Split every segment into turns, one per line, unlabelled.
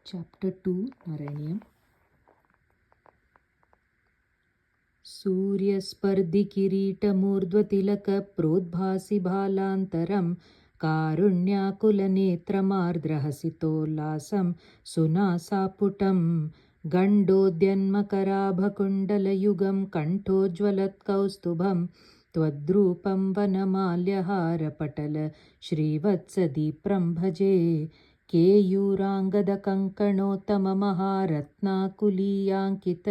Chapter 2 Narayam. सूर्यस्पर्धिकिरीटमूर्ध्वतिलकप्रोद्भासि भालान्तरं कारुण्याकुलनेत्रमार्द्रहसितोल्लासं सुनासापुटं गण्डोद्यन्मकराभकुण्डलयुगं कण्ठोज्ज्वलत्कौस्तुभं त्वद्रूपं वनमाल्यहारपटल श्रीवत्सदीप्रं भजे। केयूराङ्गदकङ्कणोत्तममहारत्नाकुलीयाङ्कित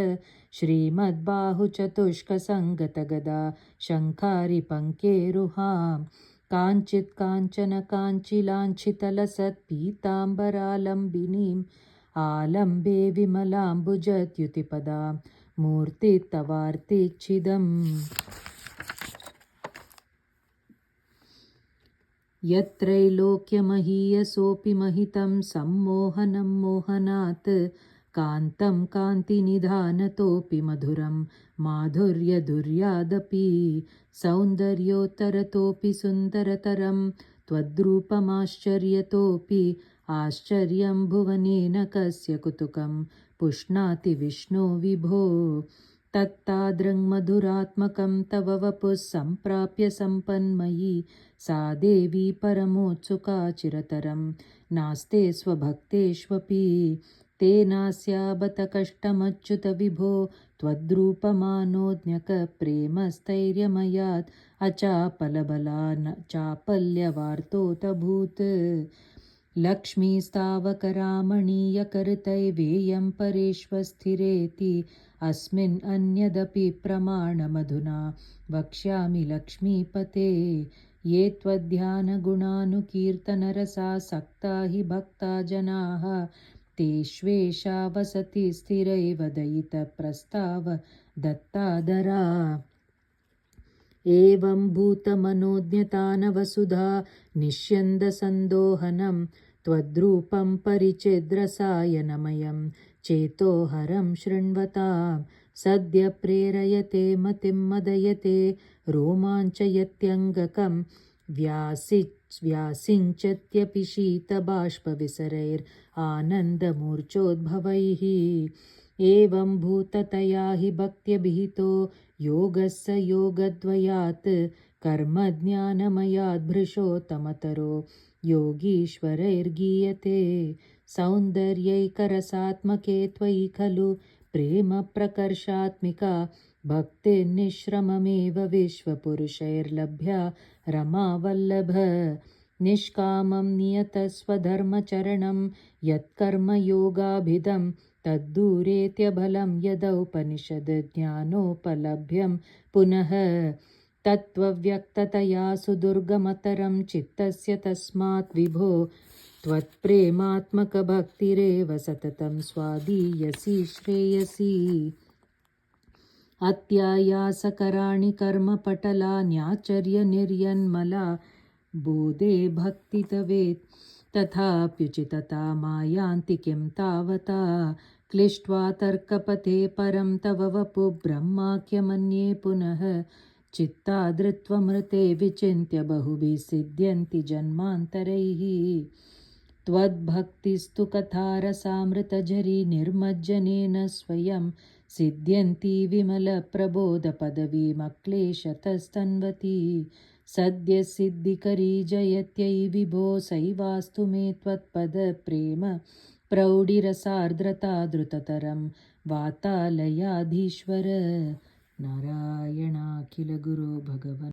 श्रीमद्बाहुचतुष्कसङ्गतगदा शङ्खारिपङ्केरुहां काञ्चित् काञ्चनकाञ्चिलाञ्छितलसत्पीताम्बरालम्बिनीम् आलम्बे विमलाम्बुजद्युतिपदां मूर्तितवार्तिच्छिदम्। यत्रैलोक्यमहीयसोऽपि महितं सम्मोहनं मोहनात् कान्तं कान्तिनिधानतोऽपि मधुरं माधुर्यधुर्यादपि सौन्दर्योत्तरतोऽपि सुन्दरतरं त्वद्रूपमाश्चर्यतोऽपि आश्चर्यं भुवनेन कस्य कुतुकं पुष्णाति विष्णो विभो। तत्तादृङ्मधुरात्मकं तव वपुः सम्प्राप्य सम्पन्मयी सा देवी परमोत्सुका चिरतरं नास्ते स्वभक्तेष्वपि तेनास्या बत कष्टमच्युत विभो त्वद्रूपमानोज्ञकप्रेमस्थैर्यमयात् अचापलबला चापल्यवार्तोऽतभूत्। लक्ष्मीस्तावकरामणीयकरतैवेयं परेष्वस्थिरेति अस्मिन् अन्यदपि प्रमाणमधुना वक्ष्यामि लक्ष्मीपते। ये त्वद्ध्यानगुणानुकीर्तनरसासक्ता हि भक्ता जनाः तेष्वेषा वसति स्थिरैव दयितप्रस्ताव दत्तादरा। एवं भूतमनोज्ञतानवसुधा निष्यन्दसन्दोहनं त्वद्रूपं परिचिद्रसायनमयं चेतोहरं शृण्वतां सद्य प्रेरयते मतिं मदयते रोमाञ्चयत्यङ्गकं व्यासिञ्चत्यपि शीतबाष्पविसरैरानन्दमूर्च्छोद्भवैः। एवं भूततया हि भक्त्यभिहितो योगस्य योगद्वयात् कर्मज्ञानमयाद्भृशोत्तमतरो योगीश्वरैर्गीयते। सौन्दर्यैकरसात्मके त्वयि खलु प्रेमप्रकर्षात्मिका भक्तिर्निःश्रममेव विश्वपुरुषैर्लभ्या रमावल्लभ। निष्कामं नियतस्वधर्मचरणं यत्कर्मयोगाभिधं तद्दूरेत्यबलं यदौपनिषद् ज्ञानोपलभ्यं पुनः तत्त्वव्यक्ततया सुदुर्गमतरं चित्तस्य तस्मात् विभो त्वत्प्रेमात्मकभक्तिरेव सततं स्वादीयसी श्रेयसी। अत्यायासकराणि कर्मपटलान्याचर्यनिर्यन्मला बोधे भक्तितवेत् तथाप्युचितता मायान्ति किं तावता क्लिष्ट्वा तर्कपथे परं तव वपु ब्रह्माख्यमन्ये पुनः चित्तादृत्वमृते विचिन्त्य बहुभिः सिद्ध्यन्ति जन्मान्तरैः। त्वद्भक्तिस्तु कथारसामृतझरी निर्मज्जनेन स्वयं सिद्ध्यन्ति विमलप्रबोधपदवीमक्लेशतस्तन्वती सद्यसिद्धिकरी जयत्यै विभो सैवास्तु मे त्वत्पदप्रेम प्रौढिरसार्द्रता द्रुततरं वातालयाधीश्वर। नारायणाखिलगुरो भगवन्।